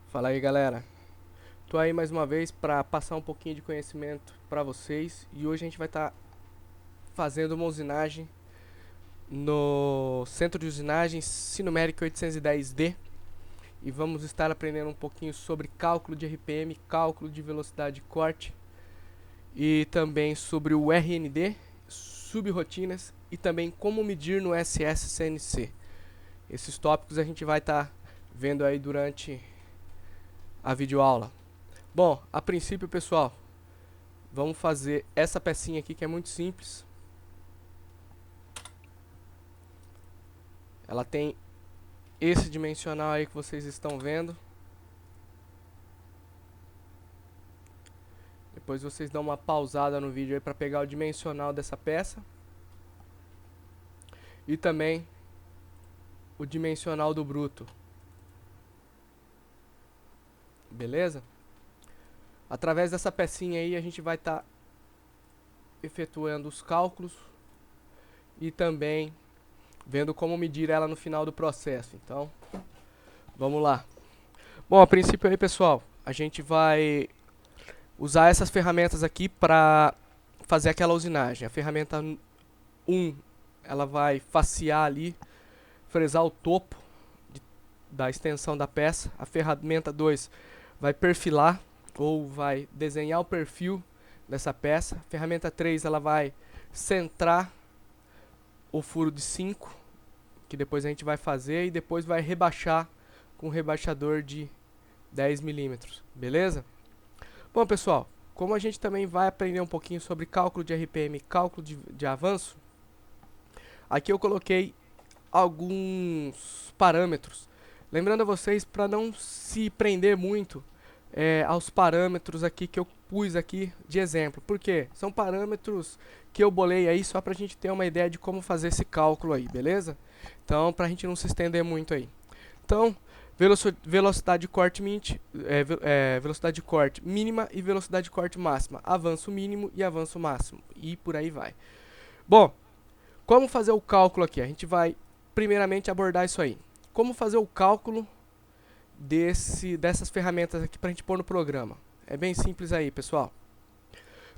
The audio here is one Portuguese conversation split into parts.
Fala aí, galera. Tô aí mais uma vez para passar um pouquinho de conhecimento para vocês e hoje a gente vai estar fazendo uma usinagem no centro de usinagem Sinomeric 810D e vamos estar aprendendo um pouquinho sobre cálculo de RPM, cálculo de velocidade de corte e também sobre o RND, subrrotinas e também como medir no SS-CNC. Esses tópicos a gente vai estar vendo aí durante a videoaula. Bom, a princípio, pessoal, vamos fazer essa pecinha aqui que é muito simples. Ela tem esse dimensional aí que vocês estão vendo. Depois vocês dão uma pausada no vídeo aí para pegar o dimensional dessa peça. E também o dimensional do bruto. Beleza? Através dessa pecinha aí a gente vai estar efetuando os cálculos e também vendo como medir ela no final do processo. Então, vamos lá. Bom, a princípio aí, pessoal, a gente vai usar essas ferramentas aqui para fazer aquela usinagem. A ferramenta 1, ela vai facear ali, fresar o topo da extensão da peça. A ferramenta 2 vai perfilar ou vai desenhar o perfil dessa peça. A ferramenta 3, ela vai centrar o furo de 5, que depois a gente vai fazer, e depois vai rebaixar com um rebaixador de 10 milímetros, beleza? Bom, pessoal, como a gente também vai aprender um pouquinho sobre cálculo de RPM e cálculo de avanço, aqui eu coloquei alguns parâmetros. Lembrando a vocês para não se prender muito aos parâmetros aqui que eu pus aqui de exemplo. Por quê? São parâmetros que eu bolei aí só para a gente ter uma ideia de como fazer esse cálculo aí, beleza? Então, para a gente não se estender muito aí. Então, velocidade de corte velocidade de corte mínima e velocidade de corte máxima, avanço mínimo e avanço máximo, e por aí vai. Bom, como fazer o cálculo aqui? A gente vai primeiramente abordar isso aí. Como fazer o cálculo dessas ferramentas aqui para a gente pôr no programa? É bem simples aí, pessoal.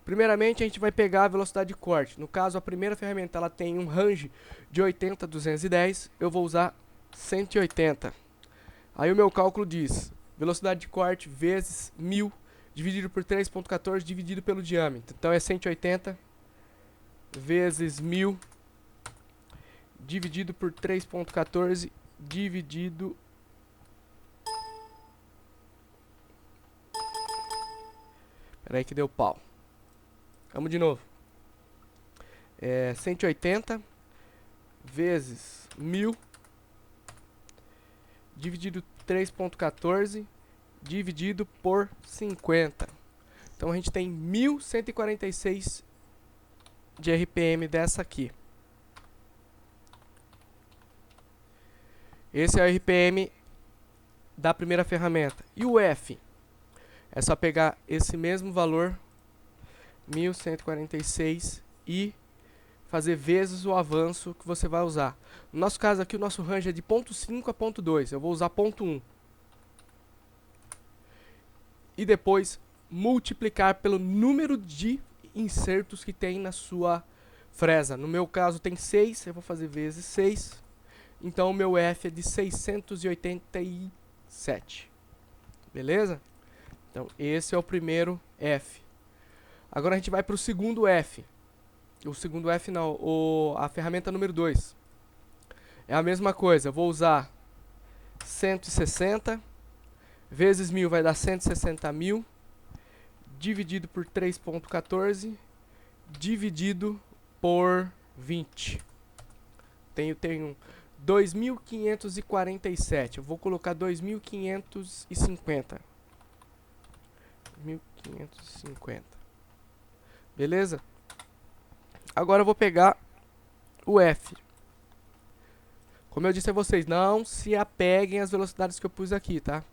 Primeiramente, a gente vai pegar a velocidade de corte. No caso, a primeira ferramenta ela tem um range de 80 a 210. Eu vou usar 180. Aí o meu cálculo diz velocidade de corte vezes 1000 dividido por 3.14 dividido pelo diâmetro. Então é 180 vezes 1000 dividido por 3.14 dividido... Pera aí que deu pau. Vamos de novo. 180 vezes 1000 dividido 3.14 dividido por 50. Então a gente tem 1146 de RPM dessa aqui. Esse é o RPM da primeira ferramenta. E o F? É só pegar esse mesmo valor, 1146, e fazer vezes o avanço que você vai usar. No nosso caso aqui, o nosso range é de 0.5 a 0.2. Eu vou usar 0.1. E depois multiplicar pelo número de insertos que tem na sua fresa. No meu caso tem 6, eu vou fazer vezes 6. Então o meu F é de 687. Beleza? Então esse é o primeiro F. Agora a gente vai para o segundo F. O segundo F não, a ferramenta número 2. É a mesma coisa, eu vou usar 160 vezes 1000 vai dar 160.000 dividido por 3.14 dividido por 20. Tenho 2.547. Eu vou colocar 2.550. 1.550. Beleza? Agora eu vou pegar o F. Como eu disse a vocês, não se apeguem às velocidades que eu pus aqui, tá?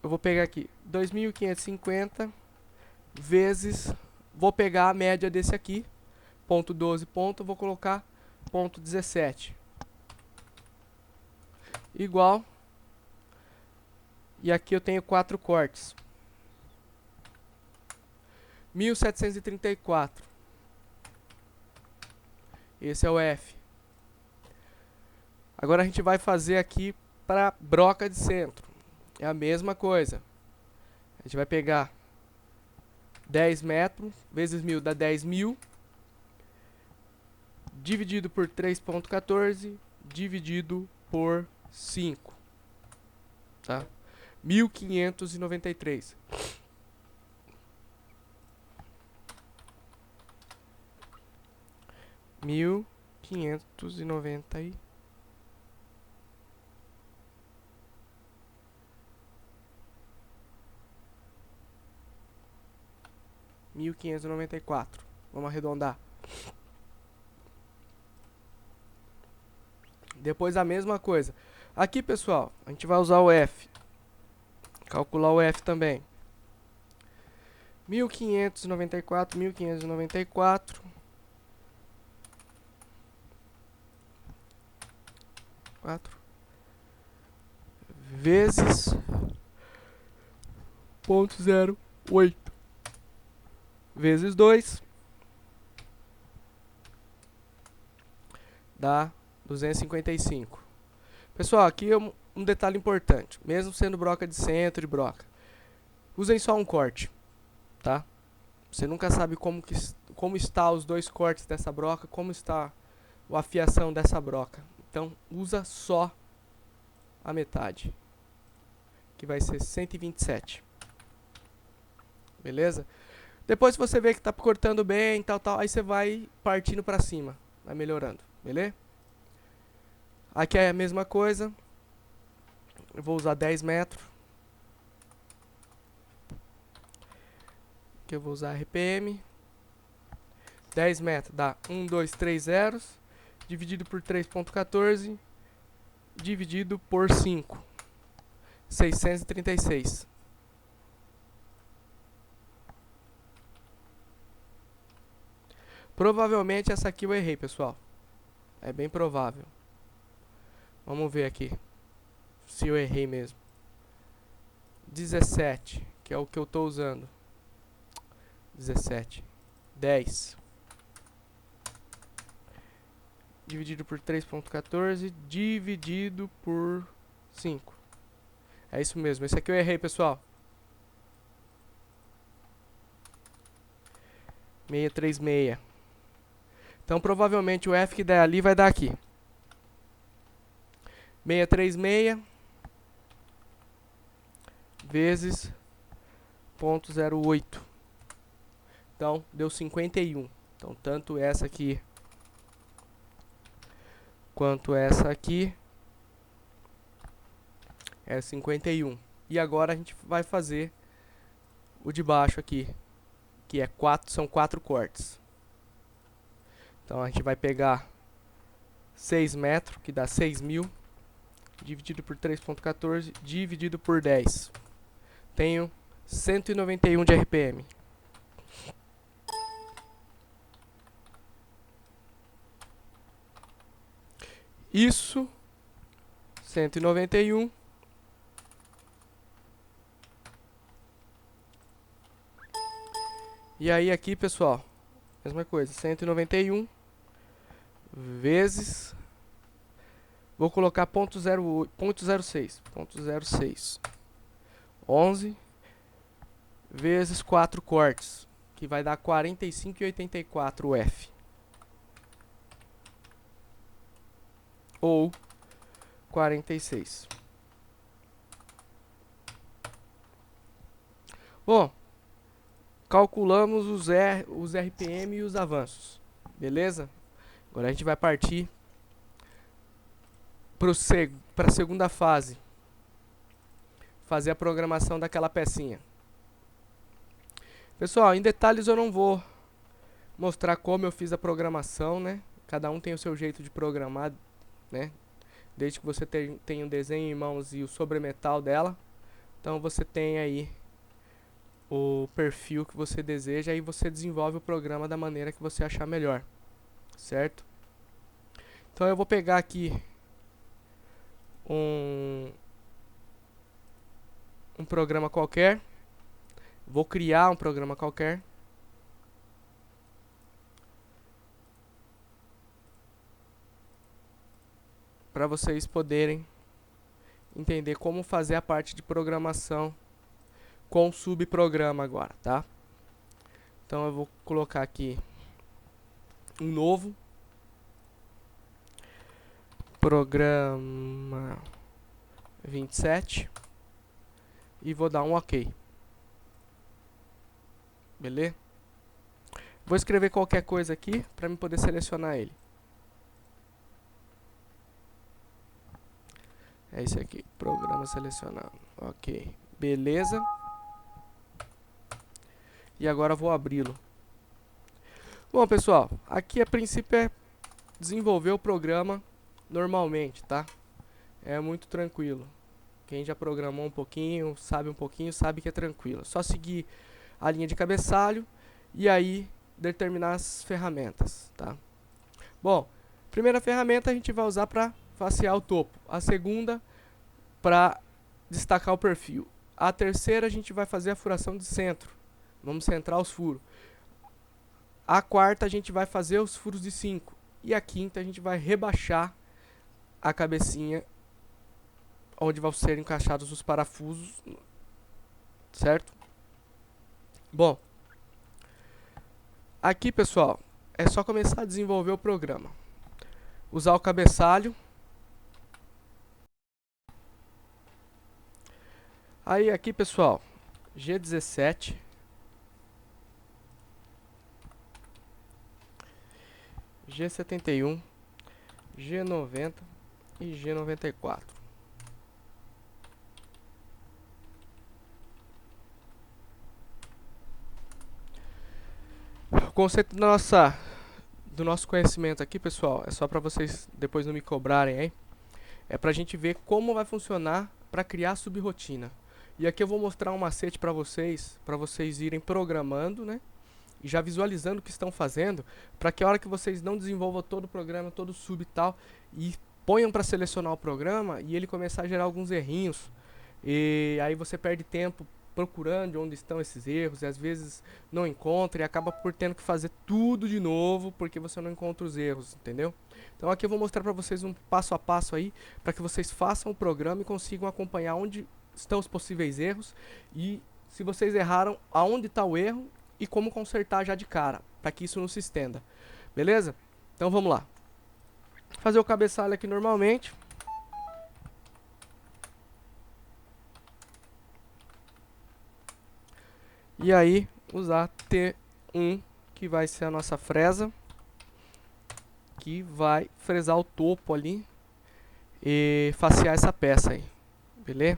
Eu vou pegar aqui 2.550 vezes, vou pegar a média desse aqui, ponto 12 ponto, vou colocar ponto 17. Igual E aqui eu tenho 4 cortes. 1734. Esse é o F. Agora a gente vai fazer aqui para broca de centro. É a mesma coisa. A gente vai pegar 10 metros vezes 1000 dá 10.000. Dividido por 3,14. Dividido por 5. Tá? 1593. Mil quinhentos e noventa e 1594. Vamos arredondar. Depois a mesma coisa. Aqui, pessoal, a gente vai usar o F. Calcular o F também. 1594, 1594. Vezes 0,08 vezes 2 dá 255. Pessoal, aqui é um detalhe importante. Mesmo sendo broca de centro e broca, usem só um corte, tá? Você nunca sabe como está os dois cortes dessa broca, como está a afiação dessa broca. Então, usa só a metade, que vai ser 127. Beleza? Depois, se você vê que está cortando bem, tal, aí você vai partindo para cima, vai melhorando, beleza? Aqui é a mesma coisa. Eu vou usar 10 metros. Aqui eu vou usar RPM. 10 metros dá 1, 2, 3 zeros. Dividido por 3,14. Dividido por 5. 636. Provavelmente essa aqui eu errei, pessoal. É bem provável. Vamos ver aqui se eu errei mesmo. 17, que é o que eu estou usando. 17. 10. Dividido por 3,14. Dividido por 5. É isso mesmo. Esse aqui eu errei, pessoal. 636. Então, provavelmente, o F que der ali vai dar aqui. 636 vezes 0,08. Então, deu 51. Então, tanto essa aqui quanto essa aqui é 51. E agora a gente vai fazer o de baixo aqui, que é são 4 cortes. Então, a gente vai pegar 6 metros, que dá 6.000, dividido por 3,14, dividido por 10. Tenho 191 de RPM. Isso, 191. E aí aqui, pessoal, mesma coisa, 191 vezes, vou colocar 0,06, 11 vezes 4 cortes, que vai dar 45,84 o F. Ou 46. Bom, calculamos os RPM e os avanços, beleza? Agora a gente vai partir para a segunda fase, fazer a programação daquela pecinha. Pessoal, em detalhes eu não vou mostrar como eu fiz a programação, né? Cada um tem o seu jeito de programar, né? Desde que você tenha um desenho em mãos e o sobremetal dela. Então você tem aí o perfil que você deseja e você desenvolve o programa da maneira que você achar melhor, certo? Então eu vou pegar aqui um programa qualquer. Vou criar um programa qualquer. Para vocês poderem entender como fazer a parte de programação com subprograma agora, tá? Então eu vou colocar aqui um novo programa 27 e vou dar um OK. Beleza? Vou escrever qualquer coisa aqui para eu poder selecionar ele. É esse aqui, programa selecionado. OK, beleza. E agora eu vou abri-lo. Bom, pessoal, aqui a princípio é desenvolver o programa normalmente, tá? É muito tranquilo. Quem já programou um pouquinho, sabe que é tranquilo. Só seguir a linha de cabeçalho e aí determinar as ferramentas, tá? Bom, primeira ferramenta a gente vai usar para facear o topo. A segunda para destacar o perfil. A terceira a gente vai fazer a furação de centro. Vamos centrar os furos. A quarta a gente vai fazer os furos de 5. E a quinta a gente vai rebaixar a cabecinha onde vão ser encaixados os parafusos, certo? Bom, aqui, pessoal, é só começar a desenvolver o programa. Usar o cabeçalho. Aí aqui, pessoal, G17, G71, G90 e G94. O conceito do nosso conhecimento aqui, pessoal, é só para vocês depois não me cobrarem aí. É pra gente ver como vai funcionar para criar subrotina. E aqui eu vou mostrar um macete para vocês irem programando, né? E já visualizando o que estão fazendo, para que a hora que vocês não desenvolvam todo o programa, todo o sub e tal, e ponham para selecionar o programa e ele começar a gerar alguns errinhos. E aí você perde tempo procurando onde estão esses erros, e às vezes não encontra e acaba por tendo que fazer tudo de novo porque você não encontra os erros, entendeu? Então aqui eu vou mostrar para vocês um passo a passo aí, para que vocês façam o programa e consigam acompanhar onde estão os possíveis erros e se vocês erraram, aonde está o erro e como consertar já de cara, para que isso não se estenda. Beleza? Então vamos lá. Fazer o cabeçalho aqui normalmente. E aí, usar T1, que vai ser a nossa fresa, que vai fresar o topo ali e facear essa peça aí. Beleza?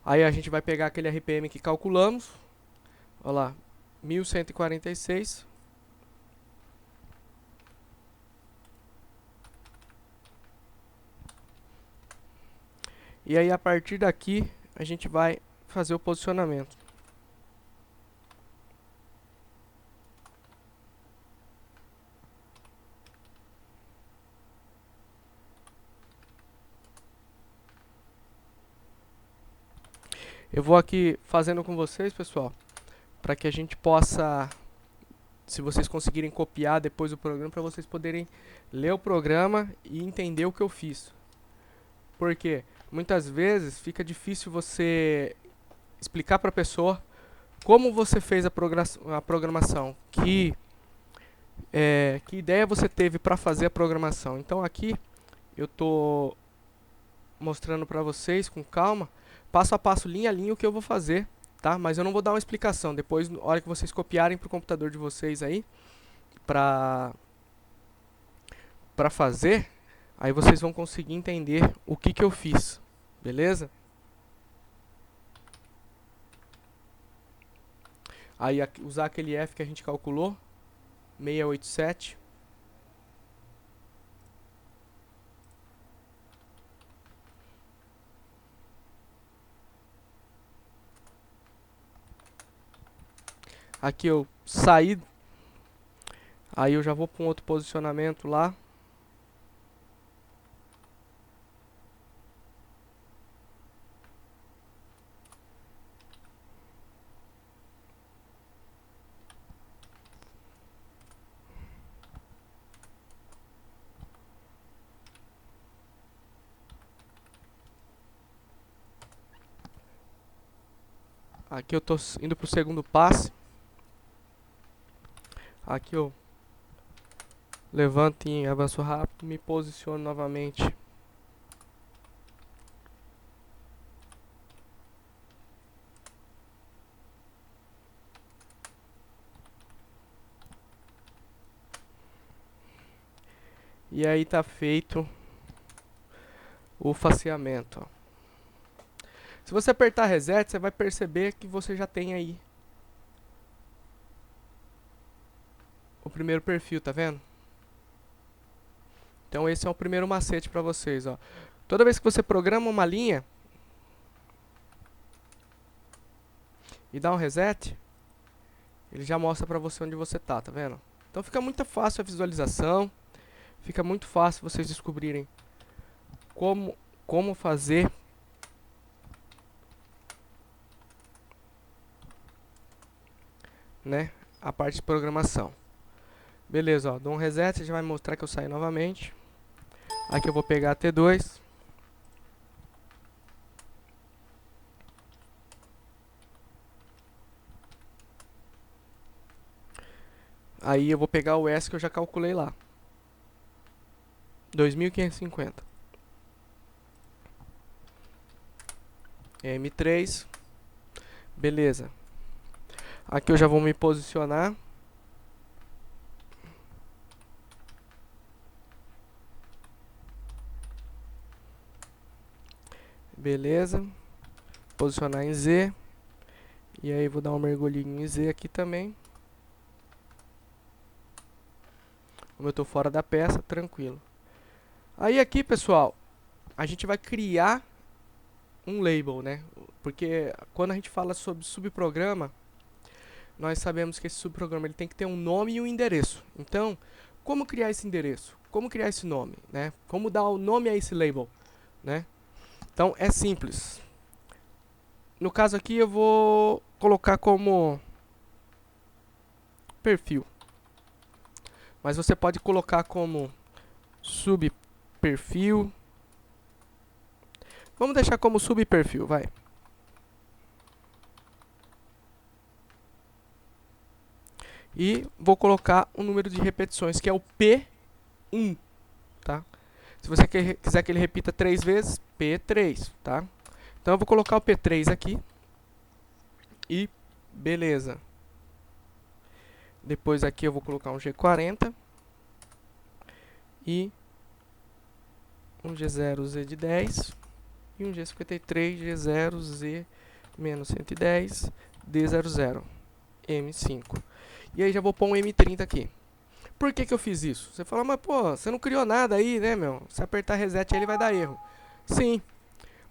Aí a gente vai pegar aquele RPM que calculamos. Olha lá, 1146. E aí a partir daqui a gente vai fazer o posicionamento. Eu vou aqui fazendo com vocês, pessoal, para que a gente possa, se vocês conseguirem copiar depois o programa, para vocês poderem ler o programa e entender o que eu fiz. Porque muitas vezes fica difícil você explicar para a pessoa como você fez a programação, que ideia você teve para fazer a programação. Então aqui eu estou mostrando para vocês com calma, passo a passo, linha a linha, o que eu vou fazer, tá? Mas eu não vou dar uma explicação. Depois, na hora que vocês copiarem para o computador de vocês aí, para fazer, aí vocês vão conseguir entender o que eu fiz, beleza? Aí usar aquele F que a gente calculou, 687. Aqui eu saí, aí eu já vou para um outro posicionamento lá. Aqui eu tô indo pro segundo passe. Aqui eu levanto em avanço rápido, me posiciono novamente. E aí tá feito o faceamento, ó. Se você apertar reset, você vai perceber que você já tem aí o primeiro perfil, tá vendo? Então esse é o primeiro macete para vocês, ó. Toda vez que você programa uma linha e dá um reset, ele já mostra para você onde você tá vendo? Então fica muito fácil a visualização, fica muito fácil vocês descobrirem como fazer né, a parte de programação. Beleza, ó, dou um reset, já vai mostrar que eu saio novamente. Aqui eu vou pegar a T2. Aí eu vou pegar o S que eu já calculei lá. 2.550. M3. Beleza. Aqui eu já vou me posicionar. Beleza. Posicionar em Z. E aí vou dar um mergulhinho em Z aqui também. Como eu estou fora da peça, tranquilo. Aí aqui, pessoal, a gente vai criar um label, né? Porque quando a gente fala sobre subprograma, nós sabemos que esse subprograma ele tem que ter um nome e um endereço. Então, como criar esse endereço? Como criar esse nome, né? Como dar o nome a esse label, né? Então, é simples. No caso aqui, eu vou colocar como perfil. Mas você pode colocar como subperfil. Vamos deixar como subperfil, vai. E vou colocar um número de repetições, que é o P1, tá? Se você quiser que ele repita 3 vezes, P3, tá? Então eu vou colocar o P3 aqui. E beleza. Depois aqui eu vou colocar um G40. E um G0, Z de 10. E um G53, G0, Z menos 110, D00, M5. E aí já vou pôr um M30 aqui. Por que que eu fiz isso? Você fala, mas pô, você não criou nada aí, né, meu? Se apertar reset aí ele vai dar erro. Sim,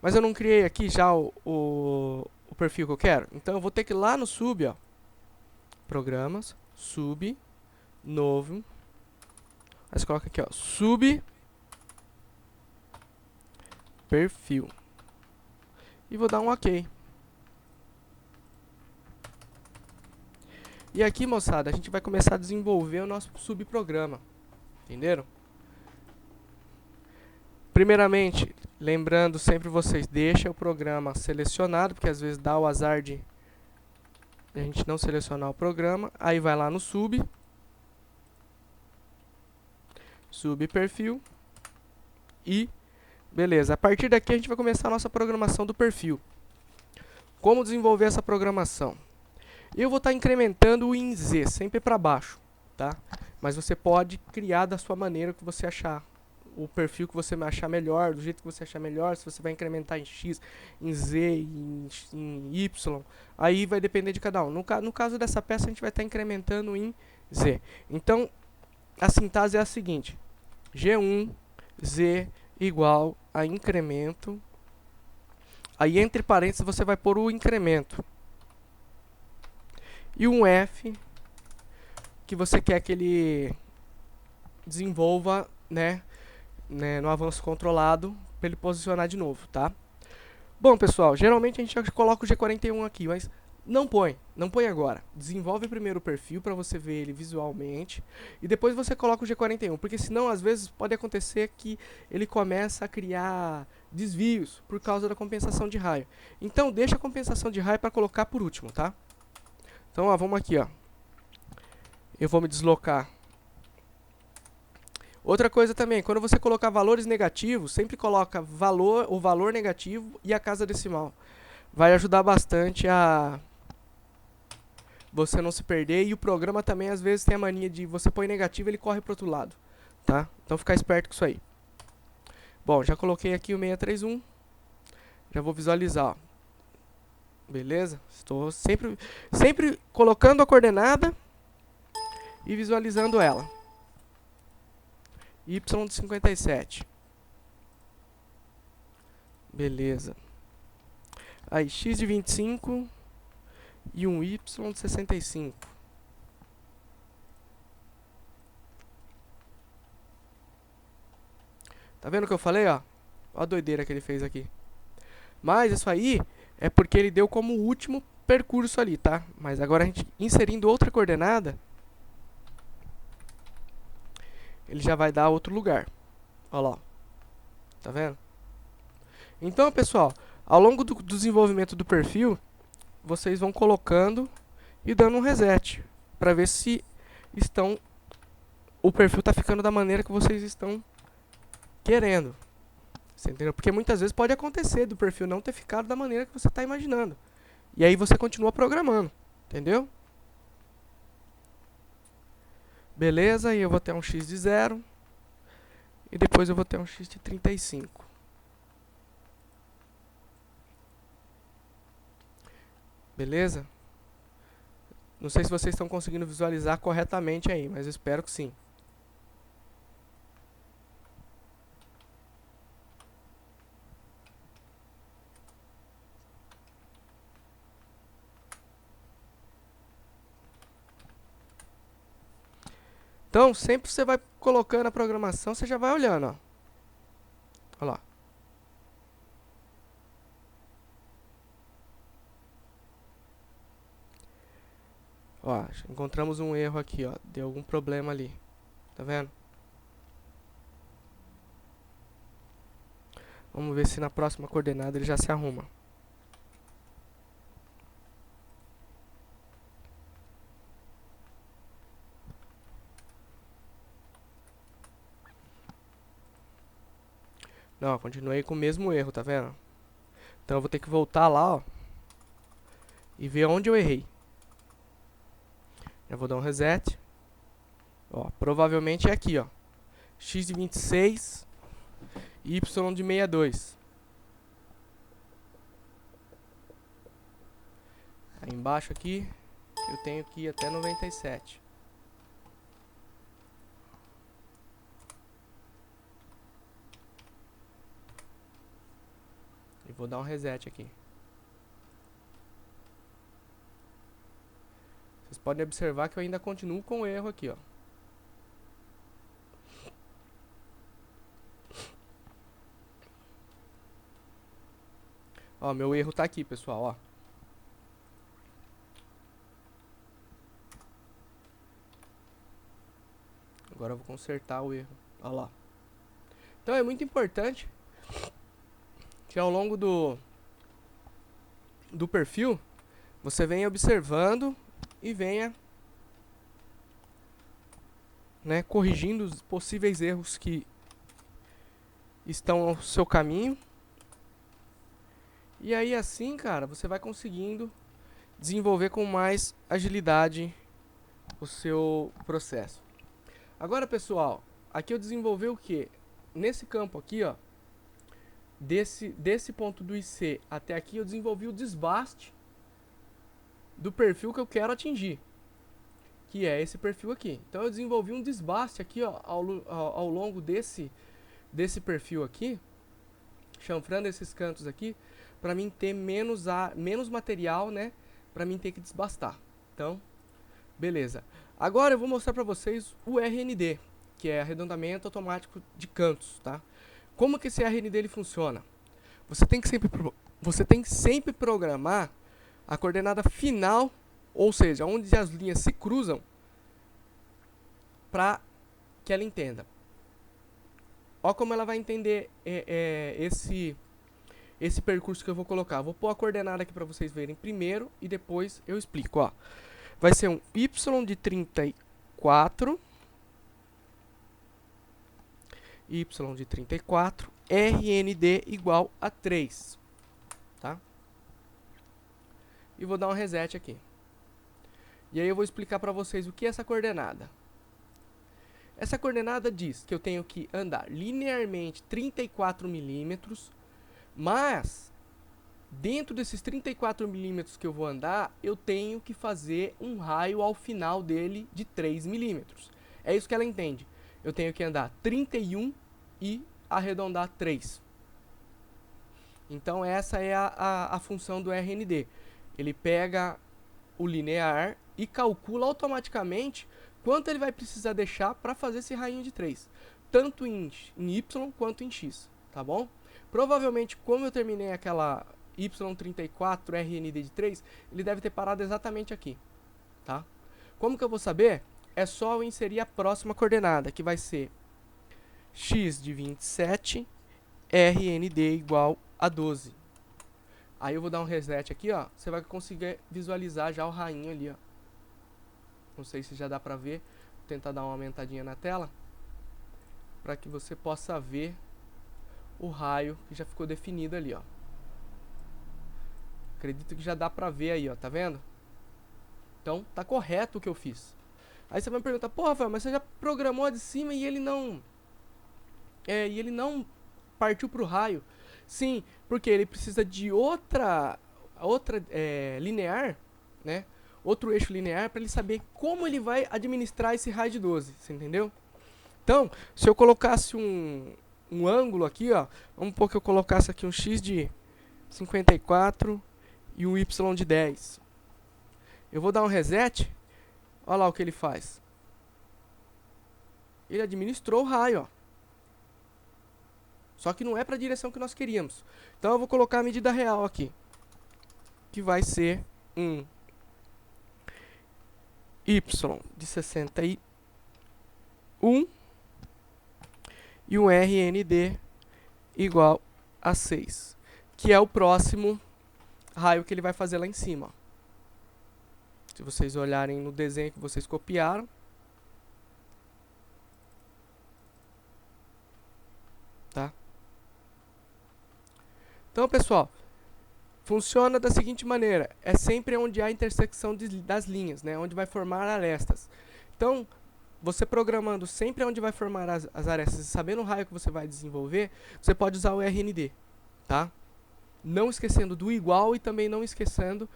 mas eu não criei aqui já o perfil que eu quero. Então eu vou ter que ir lá no sub, ó. Programas, sub, novo. Aí você coloca aqui, ó, sub, perfil. E vou dar um OK. E aqui, moçada, a gente vai começar a desenvolver o nosso subprograma. Entenderam? Primeiramente, lembrando sempre vocês, deixa o programa selecionado, porque às vezes dá o azar de a gente não selecionar o programa. Aí vai lá no subperfil e beleza. A partir daqui a gente vai começar a nossa programação do perfil. Como desenvolver essa programação? Eu vou estar incrementando o em Z, sempre para baixo, tá? Mas você pode criar da sua maneira que você achar. O perfil que você achar melhor, do jeito que você achar melhor, se você vai incrementar em X, em Z, em Y, aí vai depender de cada um. No caso dessa peça, a gente vai estar incrementando em Z. Então, a sintaxe é a seguinte: G1, Z igual a incremento. Aí, entre parênteses, você vai pôr o incremento. E um F, que você quer que ele desenvolva, né, no avanço controlado, para ele posicionar de novo, tá? Bom, pessoal, geralmente a gente já coloca o G41 aqui, mas Não põe agora. Desenvolve primeiro o perfil para você ver ele visualmente e depois você coloca o G41, porque senão às vezes pode acontecer que ele começa a criar desvios por causa da compensação de raio. Então deixa a compensação de raio para colocar por último, tá? Então ó, vamos aqui, ó. Eu vou me deslocar. Outra coisa também, quando você colocar valores negativos, sempre coloca o valor negativo e a casa decimal. Vai ajudar bastante a você não se perder, e o programa também às vezes tem a mania de você põe negativo, ele corre pro outro lado, tá? Então ficar esperto com isso aí. Bom, já coloquei aqui o 631, já vou visualizar, ó. Beleza? Estou sempre colocando a coordenada e visualizando ela. Y de 57. Beleza. Aí X de 25 e um Y de 65. Tá vendo o que eu falei, ó? Ó a doideira que ele fez aqui. Mas isso aí é porque ele deu como último percurso ali, tá? Mas agora a gente inserindo outra coordenada, ele já vai dar outro lugar. Olha lá. Tá vendo? Então, pessoal, ao longo do desenvolvimento do perfil, vocês vão colocando e dando um reset para ver se o perfil está ficando da maneira que vocês estão querendo. Você entendeu? Porque muitas vezes pode acontecer do perfil não ter ficado da maneira que você está imaginando. E aí você continua programando. Entendeu? Beleza, e eu vou ter um X de 0. E depois eu vou ter um X de 35. Beleza? Não sei se vocês estão conseguindo visualizar corretamente aí, mas eu espero que sim. Então, sempre você vai colocando a programação, você já vai olhando, ó. Olha lá. Ó, encontramos um erro aqui, ó. Deu algum problema ali. Tá vendo? Vamos ver se na próxima coordenada ele já se arruma. Não, continuei com o mesmo erro, tá vendo? Então eu vou ter que voltar lá, ó. E ver onde eu errei. Já vou dar um reset. Ó, provavelmente é aqui, ó. X de 26 e Y de 62. Aí embaixo aqui, eu tenho que ir até 97. E vou dar um reset aqui. Vocês podem observar que eu ainda continuo com o erro aqui, ó. Ó, meu erro tá aqui, pessoal, ó. Agora eu vou consertar o erro. Olha lá. Então é muito importante que ao longo do perfil, você venha observando e venha, né, corrigindo os possíveis erros que estão ao seu caminho. E aí assim, cara, você vai conseguindo desenvolver com mais agilidade o seu processo. Agora, pessoal, aqui eu desenvolvi o que? Nesse campo aqui, ó, desse ponto do IC até aqui, eu desenvolvi o desbaste do perfil que eu quero atingir, que é esse perfil aqui. Então eu desenvolvi um desbaste aqui, ó, ao longo desse perfil aqui, chanfrando esses cantos aqui, para mim ter menos material, né, para mim ter que desbastar. Então, beleza. Agora eu vou mostrar para vocês o RND, que é arredondamento automático de cantos, tá? Como que esse RND ele funciona? Você tem que sempre programar a coordenada final, ou seja, onde as linhas se cruzam, para que ela entenda. Ó como ela vai entender esse percurso que eu vou colocar. Vou pôr a coordenada aqui para vocês verem primeiro e depois eu explico. Ó. Vai ser um y de 34, y de 34, RND igual a 3. Tá? E vou dar um reset aqui. E aí eu vou explicar para vocês o que é essa coordenada. Essa coordenada diz que eu tenho que andar linearmente 34 milímetros, mas dentro desses 34 milímetros que eu vou andar, eu tenho que fazer um raio ao final dele de 3 milímetros. É isso que ela entende. Eu tenho que andar 31 e arredondar 3. Então essa é a função do RND. Ele pega o linear e calcula automaticamente quanto ele vai precisar deixar para fazer esse rainho de 3. Tanto em Y quanto em X, tá bom? Provavelmente, como eu terminei aquela Y34 RND de 3, ele deve ter parado exatamente aqui, tá? Como que eu vou saber? É só eu inserir a próxima coordenada, que vai ser X de 27, RND igual a 12. Aí eu vou dar um reset aqui, ó. Você vai conseguir visualizar já o rainho ali, ó. Não sei se já dá pra ver. Vou tentar dar uma aumentadinha na tela, para que você possa ver o raio que já ficou definido ali, ó. Acredito que já dá pra ver aí, ó. Tá vendo? Então, tá correto o que eu fiz. Aí você vai me perguntar, pô, Rafael, mas você já programou a de cima e ele não... ele não partiu pro raio. Sim, porque ele precisa de outra linear, né? Outro eixo linear para ele saber como ele vai administrar esse raio de 12, você entendeu? Então, se eu colocasse um ângulo aqui, ó, vamos supor que eu colocasse aqui um x de 54 e um y de 10. Eu vou dar um reset, olha lá o que ele faz. Ele administrou o raio, ó. Só que não é para a direção que nós queríamos. Então eu vou colocar a medida real aqui, que vai ser um y de 61 e um RND igual a 6, que é o próximo raio que ele vai fazer lá em cima. Se vocês olharem no desenho que vocês copiaram, tá? Então, pessoal, funciona da seguinte maneira, é sempre onde há intersecção das linhas, né, onde vai formar arestas. Então, você programando sempre onde vai formar as arestas e sabendo o raio que você vai desenvolver, você pode usar o RND, tá? Não esquecendo do igual e também não esquecendo,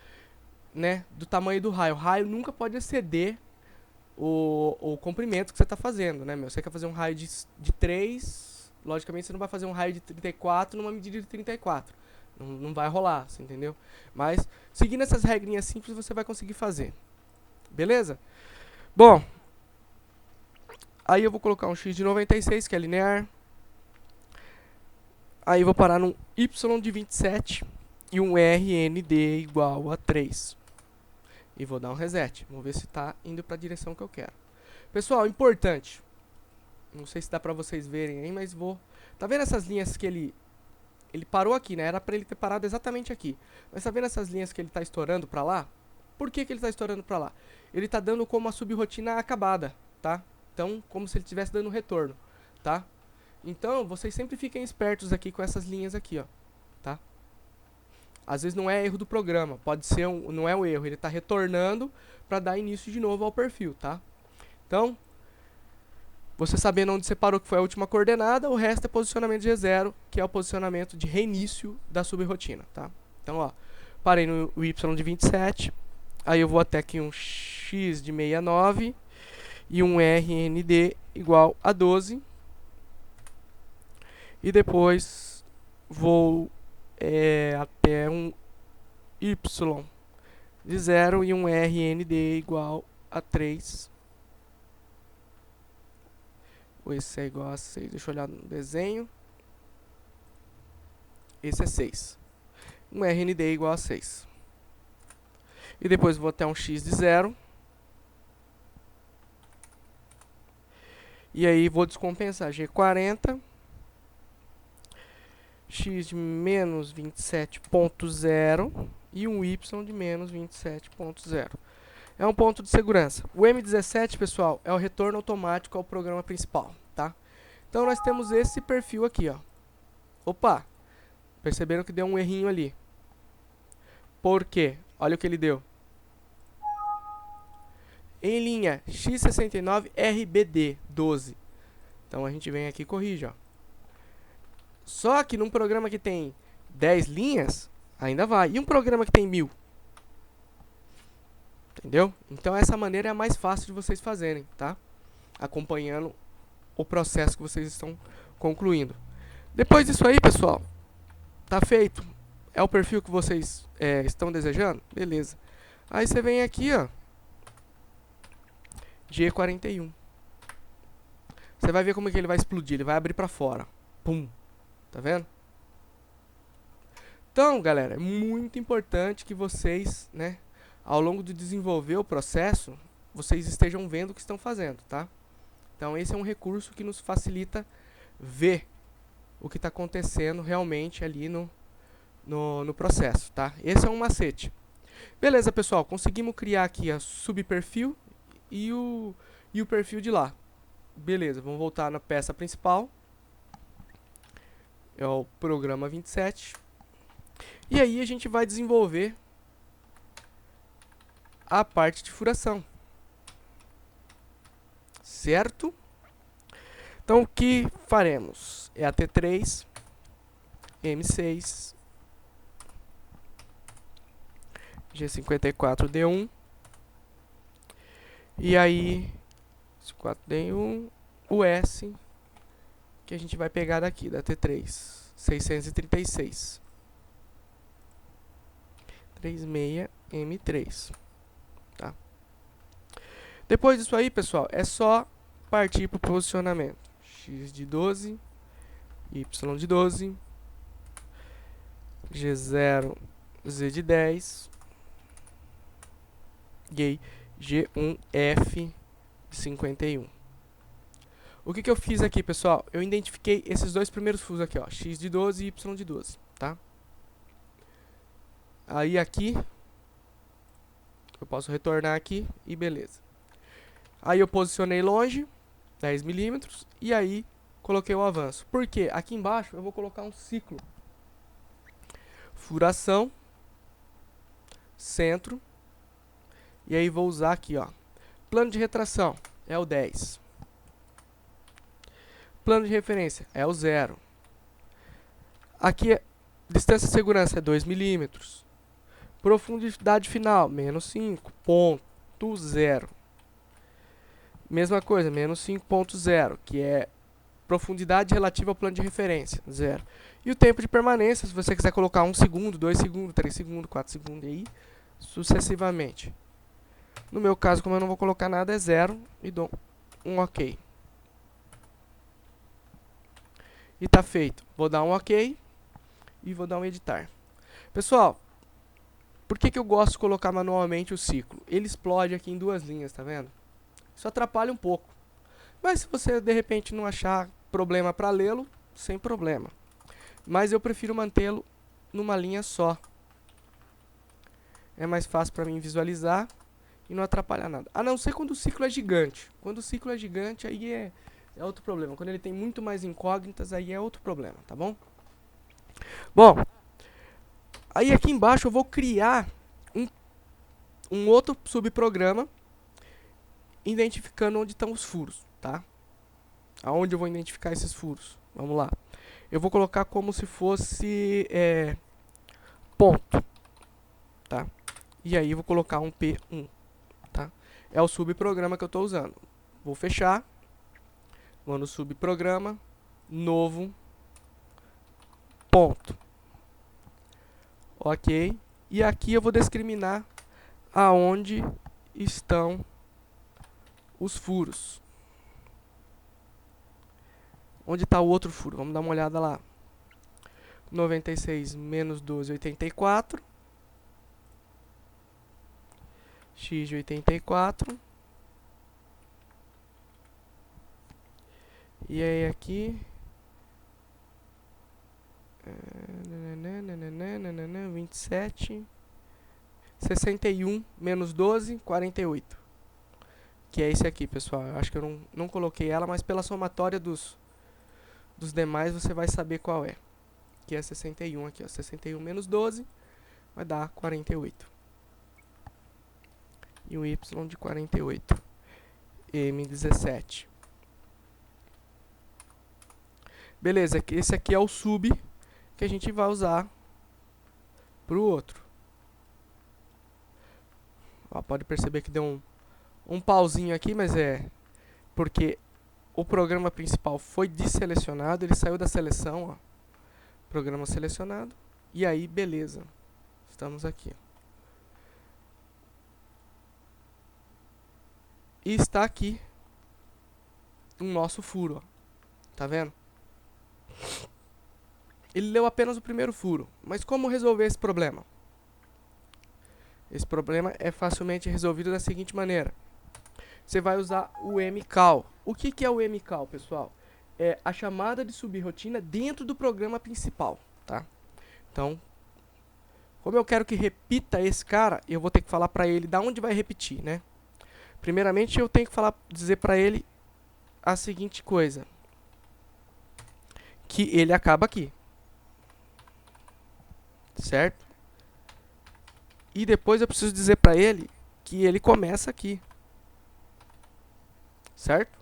né, do tamanho do raio. O raio nunca pode exceder o comprimento que você está fazendo, né, meu? Você quer fazer um raio de 3, logicamente você não vai fazer um raio de 34 numa medida de 34. Não vai rolar, você entendeu? Mas, seguindo essas regrinhas simples, você vai conseguir fazer. Beleza? Bom, aí eu vou colocar um x de 96, que é linear. Aí eu vou parar num y de 27 e um RND igual a 3. E vou dar um reset. Vamos ver se está indo para a direção que eu quero. Pessoal, importante. Não sei se dá para vocês verem aí, mas vou... Tá vendo essas linhas que ele parou aqui, né? Era para ele ter parado exatamente aqui. Mas tá vendo essas linhas que ele está estourando para lá? Por que ele está estourando para lá? Ele está dando como a subrotina acabada, tá? Então, como se ele estivesse dando retorno, tá? Então, vocês sempre fiquem espertos aqui com essas linhas aqui, ó, tá? Às vezes não é erro do programa, pode ser não é o erro, ele está retornando para dar início de novo ao perfil, tá? Então, você sabendo onde você parou, que foi a última coordenada, o resto é posicionamento de G0, que é o posicionamento de reinício da subrotina, tá? Então, ó, parei no y de 27, aí eu vou até aqui um x de 69 e um RND igual a 12. E depois vou até um y de 0 e um RND igual a 3. Esse é igual a 6. Deixa eu olhar no desenho. Esse é 6. Um RND igual a 6. E depois vou até um x de 0. E aí vou descompensar G40, x de menos 27.0 e um y de menos 27.0. É um ponto de segurança. O M17, pessoal, é o retorno automático ao programa principal, tá? Então nós temos esse perfil aqui, ó. Opa! Perceberam que deu um errinho ali. Por quê? Olha o que ele deu. Em linha x69 RBD 12. Então a gente vem aqui e corrige, ó. Só que num programa que tem 10 linhas, ainda vai. E um programa que tem 1000? Entendeu? Então essa maneira é a mais fácil de vocês fazerem, tá? Acompanhando o processo que vocês estão concluindo. Depois disso aí, pessoal, tá feito. É o perfil que vocês estão desejando? Beleza. Aí você vem aqui, ó. G41. Você vai ver como é que ele vai explodir. Ele vai abrir pra fora. Pum. Tá vendo? Então, galera, é muito importante que vocês, né, ao longo de desenvolver o processo, vocês estejam vendo o que estão fazendo, tá? Então, esse é um recurso que nos facilita ver o que está acontecendo realmente ali no processo, tá? Esse é um macete. Beleza, pessoal, conseguimos criar aqui a subperfil e o perfil de lá. Beleza, vamos voltar na peça principal. É o programa 27. E aí a gente vai desenvolver a parte de furação. Certo? Então o que faremos? É a T3, M6, G54D1. E aí, 54D1, o S, que a gente vai pegar daqui, da T3, 636. 36M3, tá? Depois disso aí, pessoal, é só partir para o posicionamento. X de 12, Y de 12, G0, Z de 10, e G1F de 51. O que eu fiz aqui, pessoal? Eu identifiquei esses dois primeiros furos aqui, ó, X de 12 e Y de 12, tá? Aí aqui, eu posso retornar aqui e beleza. Aí eu posicionei longe, 10 milímetros, e aí coloquei o avanço. Por quê? Aqui embaixo eu vou colocar um ciclo. Furação, centro, e aí vou usar aqui, ó. Plano de retração é o 10. Plano de referência é o 0. Aqui, distância de segurança é 2 milímetros. Profundidade final, menos 5.0. Mesma coisa, menos 5.0, que é profundidade relativa ao plano de referência, 0. E o tempo de permanência, se você quiser colocar 1 segundo, 2 segundos, 3 segundos, 4 segundos, e aí sucessivamente. No meu caso, como eu não vou colocar nada, é 0 e dou um OK. E tá feito. Vou dar um OK e vou dar um editar. Pessoal, por que eu gosto de colocar manualmente o ciclo? Ele explode aqui em duas linhas, tá vendo? Isso atrapalha um pouco. Mas se você de repente não achar problema para lê-lo, sem problema. Mas eu prefiro mantê-lo numa linha só. É mais fácil para mim visualizar e não atrapalhar nada. A não ser quando o ciclo é gigante. Quando o ciclo é gigante, aí é outro problema. Quando ele tem muito mais incógnitas, aí é outro problema, tá bom? Bom, aí aqui embaixo eu vou criar um outro subprograma identificando onde estão os furos, tá? Aonde eu vou identificar esses furos? Vamos lá. Eu vou colocar como se fosse ponto, tá? E aí eu vou colocar um P1, tá? É o subprograma que eu estou usando. Vou fechar. Vou no subprograma, novo, ponto. Ok. E aqui eu vou discriminar aonde estão os furos. Onde está o outro furo? Vamos dar uma olhada lá. 96 menos 12, 84. x de 84. E aí aqui 27, 61 menos 12, 48. Que é esse aqui, pessoal. Eu acho que eu não coloquei ela, mas pela somatória dos demais você vai saber qual é. Que é 61 aqui, ó. 61 menos 12 vai dar 48. E o y de 48. M17. Beleza, esse aqui é o sub que a gente vai usar para o outro. Ó, pode perceber que deu um pauzinho aqui, mas é porque o programa principal foi desselecionado, ele saiu da seleção, ó. Programa selecionado. E aí, beleza. Estamos aqui. E está aqui o nosso furo, ó. Tá vendo? Ele leu apenas o primeiro furo. Mas como resolver esse problema? Esse problema é facilmente resolvido da seguinte maneira. Você vai usar o mcal. O que é o mcal, pessoal? É a chamada de subrotina dentro do programa principal, tá? Então, como eu quero que repita esse cara, eu vou ter que falar para ele da onde vai repetir, né? Primeiramente, eu tenho que dizer para ele a seguinte coisa. Que ele acaba aqui. Certo? E depois eu preciso dizer para ele que ele começa aqui. Certo?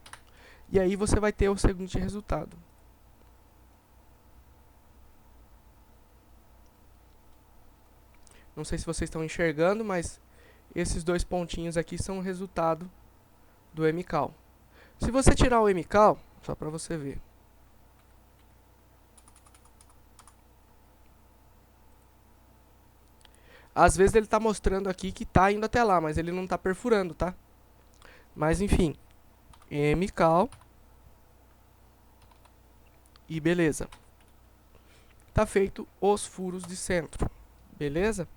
E aí você vai ter o seguinte resultado. Não sei se vocês estão enxergando, mas esses dois pontinhos aqui são o resultado do mcal. Se você tirar o mcal, só para você ver. Às vezes ele está mostrando aqui que está indo até lá, mas ele não está perfurando, tá? Mas enfim, mcal e beleza. Tá feito os furos de centro, beleza?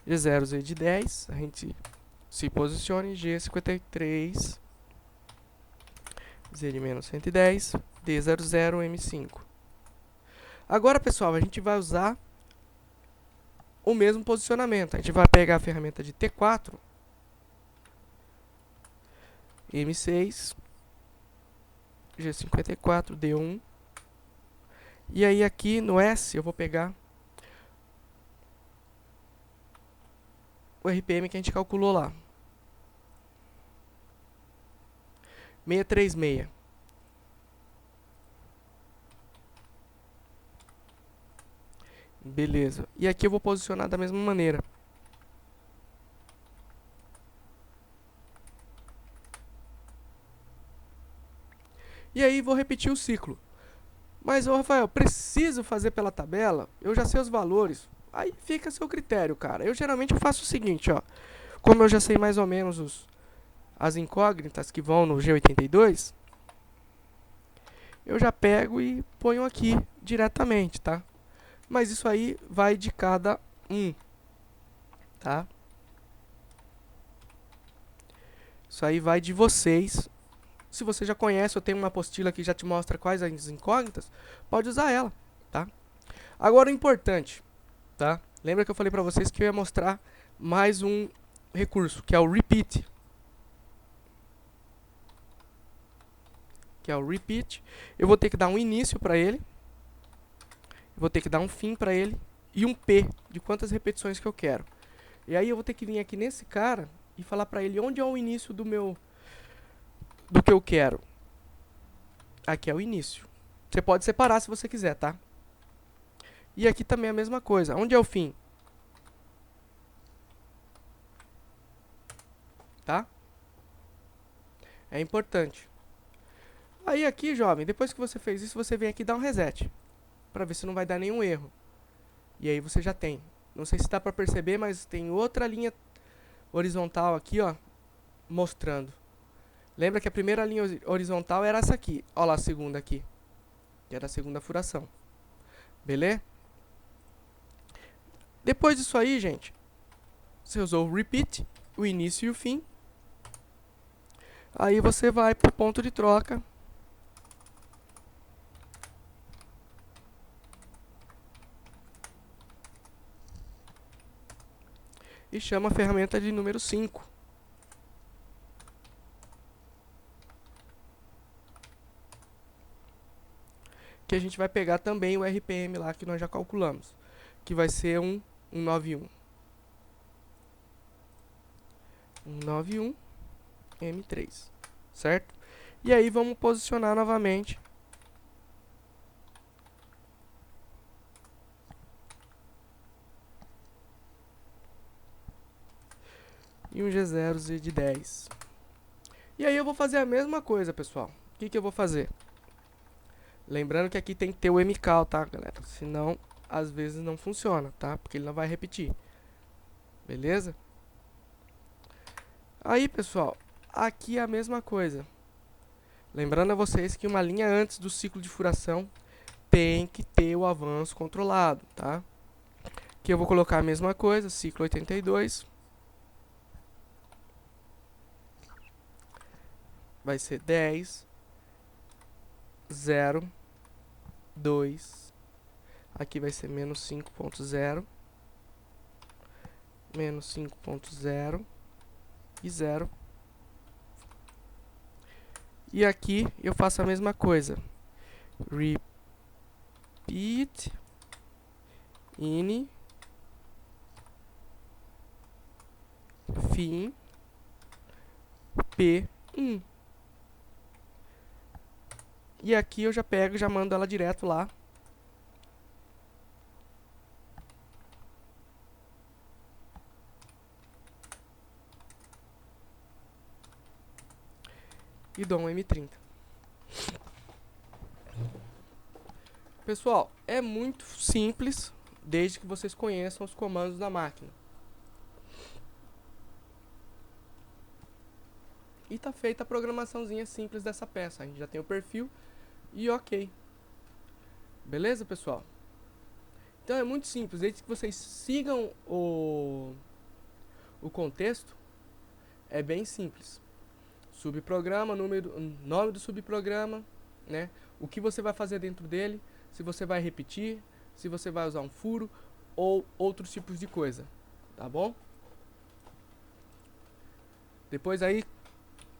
De 0, Z de 10, a gente se posiciona em G53, Z de menos 110, D00, M5. Agora, pessoal, a gente vai usar o mesmo posicionamento. A gente vai pegar a ferramenta de T4, M6, G54, D1. E aí aqui no S eu vou pegar o RPM que a gente calculou lá. 636. Beleza. E aqui eu vou posicionar da mesma maneira. E aí vou repetir o ciclo. Mas, ô Rafael, preciso fazer pela tabela? Eu já sei os valores. Aí fica a seu critério, cara. Eu geralmente faço o seguinte, ó. Como eu já sei mais ou menos as incógnitas que vão no G82, eu já pego e ponho aqui diretamente, tá? Mas isso aí vai de cada um, tá? Isso aí vai de vocês. Se você já conhece, eu tenho uma apostila que já te mostra quais as incógnitas, pode usar ela, tá? Agora o importante, tá? Lembra que eu falei pra vocês que eu ia mostrar mais um recurso, que é o repeat. Que é o repeat. Eu vou ter que dar um início para ele. Eu vou ter que dar um fim para ele. E um P, de quantas repetições que eu quero. E aí eu vou ter que vir aqui nesse cara e falar para ele onde é o início do que eu quero. Aqui é o início. Você pode separar se você quiser, tá? E aqui também é a mesma coisa. Onde é o fim? Tá? É importante. Aí aqui, jovem, depois que você fez isso, você vem aqui e dá um reset. Pra ver se não vai dar nenhum erro. E aí você já tem. Não sei se dá pra perceber, mas tem outra linha horizontal aqui, ó, mostrando. Lembra que a primeira linha horizontal era essa aqui. Olha lá a segunda aqui. Que era a segunda furação. Beleza? Depois disso aí, gente, você usou o repeat. o início e o fim. Aí você vai para o ponto de troca. E chama a ferramenta de número 5. Que a gente vai pegar também o RPM lá que nós já calculamos. Que vai ser um 191. 191 M3. Certo? E aí vamos posicionar novamente. E um G0 Z de 10. E aí eu vou fazer a mesma coisa, pessoal. O que eu vou fazer? Lembrando que aqui tem que ter o MCAL, tá, galera? Senão, às vezes não funciona, tá? Porque ele não vai repetir. Beleza? Aí, pessoal, aqui é a mesma coisa. Lembrando a vocês que uma linha antes do ciclo de furação tem que ter o avanço controlado, tá? Aqui eu vou colocar a mesma coisa, ciclo 82. Vai ser 10, 0, 2. Aqui vai ser menos 5.0, menos 5.0 e 0. E aqui eu faço a mesma coisa. Repeat in fim P1. E aqui eu já pego e já mando ela direto lá. E dou um M30. Pessoal, é muito simples, desde que vocês conheçam os comandos da máquina. E tá feita a programaçãozinha simples dessa peça. A gente já tem o perfil e ok. Beleza, pessoal? Então é muito simples, desde que vocês sigam o contexto, é bem simples. Subprograma, nome do subprograma, né? O que você vai fazer dentro dele, se você vai repetir, se você vai usar um furo ou outros tipos de coisa, tá bom? Depois aí,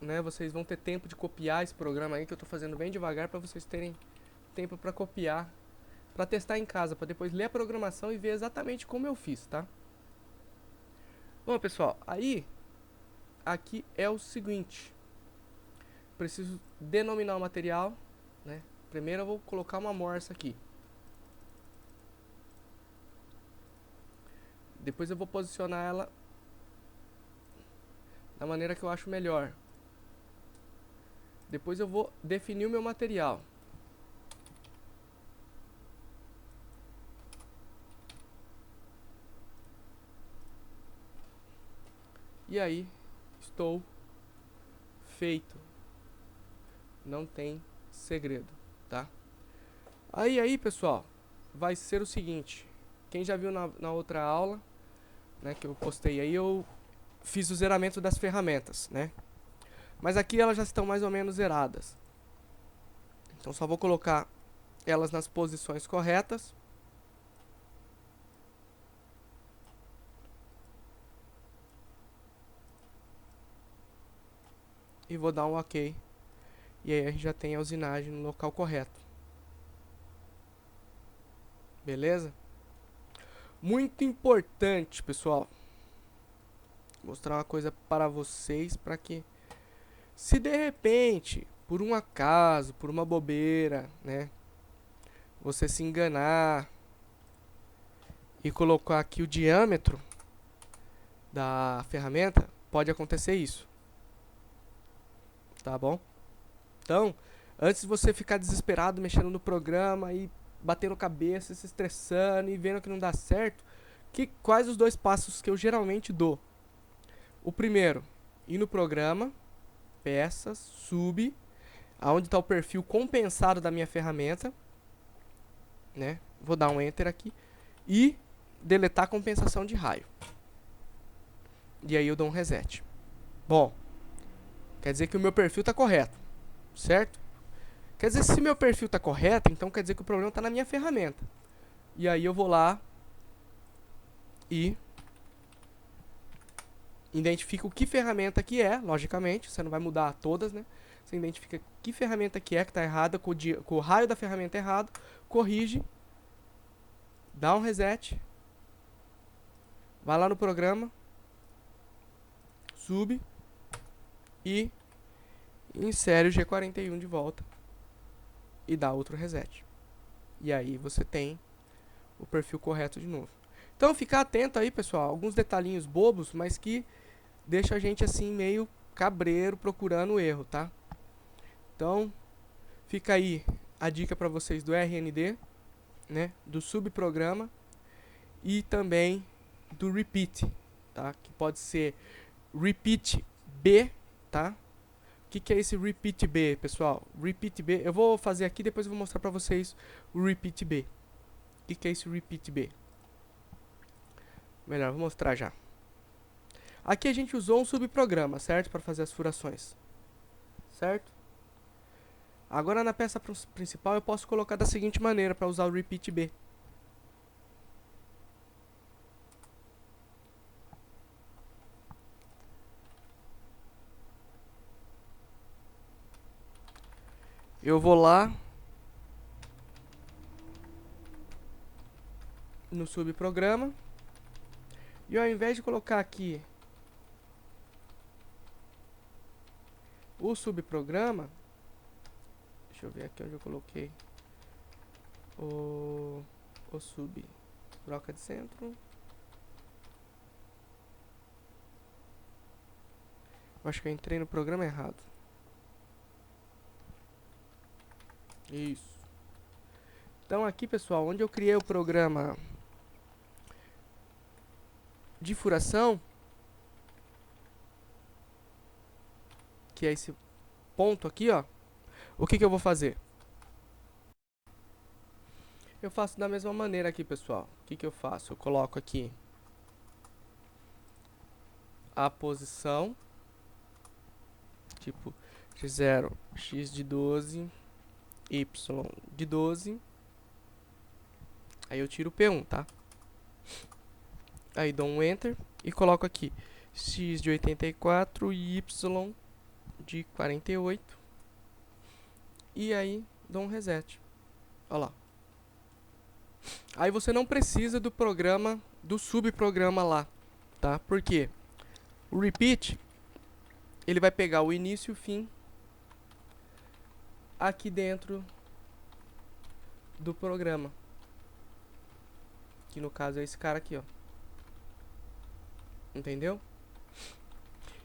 né, vocês vão ter tempo de copiar esse programa aí que eu tô fazendo bem devagar para vocês terem tempo para copiar, para testar em casa, para depois ler a programação e ver exatamente como eu fiz, tá? Bom, pessoal, aí aqui é o seguinte. Preciso denominar o material, né? Primeiro eu vou colocar uma morsa aqui. Depois eu vou posicionar ela da maneira que eu acho melhor. Depois eu vou definir o meu material. E aí, estou feito. Não tem segredo, tá? Aí, pessoal, vai ser o seguinte. Quem já viu na outra aula, né, que eu postei aí, eu fiz o zeramento das ferramentas, né? Mas aqui elas já estão mais ou menos zeradas. Então só vou colocar elas nas posições corretas. E vou dar um OK. E aí a gente já tem a usinagem no local correto. Beleza? Muito importante, pessoal. Vou mostrar uma coisa para vocês, para que se de repente, por um acaso, por uma bobeira, né, você se enganar e colocar aqui o diâmetro da ferramenta, pode acontecer isso. Tá bom? Então, antes de você ficar desesperado mexendo no programa e batendo cabeça, se estressando e vendo que não dá certo, quais os dois passos que eu geralmente dou? O primeiro, ir no programa, peças, sub, aonde está o perfil compensado da minha ferramenta, né? Vou dar um enter aqui e deletar a compensação de raio. E aí eu dou um reset. Bom, quer dizer que o meu perfil está correto, certo? Quer dizer, se meu perfil está correto, então quer dizer que o problema está na minha ferramenta. E aí eu vou lá e identifico que ferramenta que é, logicamente, você não vai mudar todas, né? Você identifica que ferramenta que é que está errada, com o raio da ferramenta errado, corrige, dá um reset, vai lá no programa, sub e insere o G41 de volta e dá outro reset. E aí você tem o perfil correto de novo. Então ficar atento aí, pessoal, alguns detalhinhos bobos, mas que deixa a gente assim meio cabreiro procurando o erro, tá? Então fica aí a dica para vocês do RND, né, do subprograma e também do repeat, tá? Que pode ser repeat B, tá? O que é esse repeat B, pessoal? Repeat B, eu vou fazer aqui, depois eu vou mostrar para vocês o repeat B. O que é esse repeat B? Melhor, vou mostrar já. Aqui a gente usou um subprograma, certo? Para fazer as furações, certo? Agora na peça principal eu posso colocar da seguinte maneira para usar o repeat B. Eu vou lá no subprograma e ao invés de colocar aqui o subprograma, deixa eu ver aqui onde eu coloquei o sub, broca de centro. Eu acho que eu entrei no programa errado. Isso. Então aqui, pessoal, onde eu criei o programa de furação, que é esse ponto aqui, ó, o que eu vou fazer? Eu faço da mesma maneira aqui, pessoal. O que eu faço? Eu coloco aqui a posição, tipo x0, x de 12, y de 12. Aí eu tiro o P1, tá? Aí dou um Enter e coloco aqui x de 84 e y de 48. E aí dou um reset. Olha lá. Aí você não precisa do programa, do subprograma lá, tá? Por quê? O repeat, ele vai pegar o início e o fim aqui dentro do programa. Que no caso é esse cara aqui, ó. Entendeu?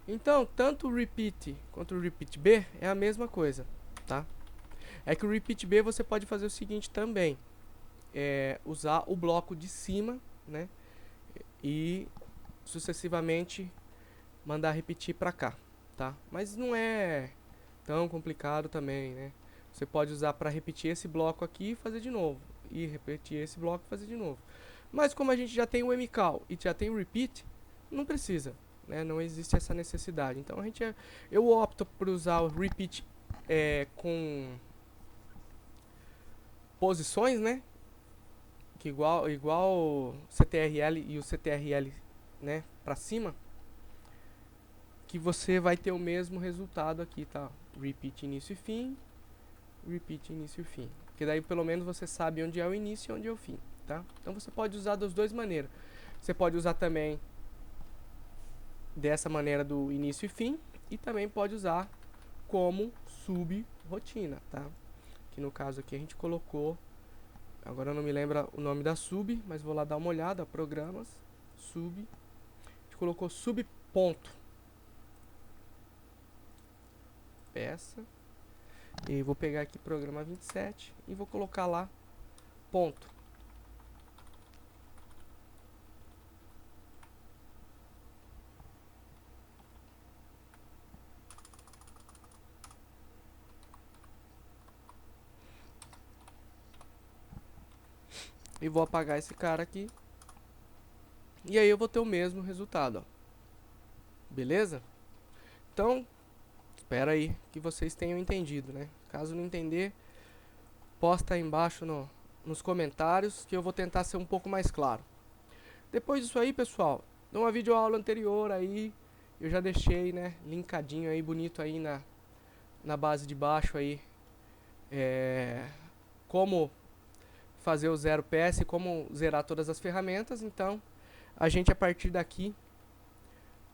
Então, tanto o repeat quanto o repeat B é a mesma coisa, tá? É que o repeat B você pode fazer o seguinte também. Usar o bloco de cima, né? E sucessivamente mandar repetir pra cá, tá? Mas não é tão complicado também, né? Você pode usar para repetir esse bloco aqui e fazer de novo. E repetir esse bloco e fazer de novo. Mas como a gente já tem o mcall e já tem o repeat, não precisa, né? Não existe essa necessidade. Então eu opto por usar o repeat com posições, né? Que igual CTRL e o CTRL, né, para cima, que você vai ter o mesmo resultado aqui, tá? Repeat início e fim, repeat início e fim. Porque daí pelo menos você sabe onde é o início e onde é o fim, tá? Então você pode usar das duas maneiras. Você pode usar também dessa maneira do início e fim e também pode usar como sub-rotina, tá? Que no caso aqui a gente colocou, agora eu não me lembro o nome da sub, mas vou lá dar uma olhada, programas, sub, a gente colocou sub-ponto, peça, e vou pegar aqui programa 27 e vou colocar lá ponto. E vou apagar esse cara aqui. E aí eu vou ter o mesmo resultado, ó. Beleza? Então, espera aí que vocês tenham entendido, né? Caso não entender, posta aí embaixo nos comentários que eu vou tentar ser um pouco mais claro. Depois disso aí, pessoal, numa videoaula anterior aí, eu já deixei, né, linkadinho aí, bonito aí na base de baixo aí, como fazer o zero PS, como zerar todas as ferramentas. Então, a gente a partir daqui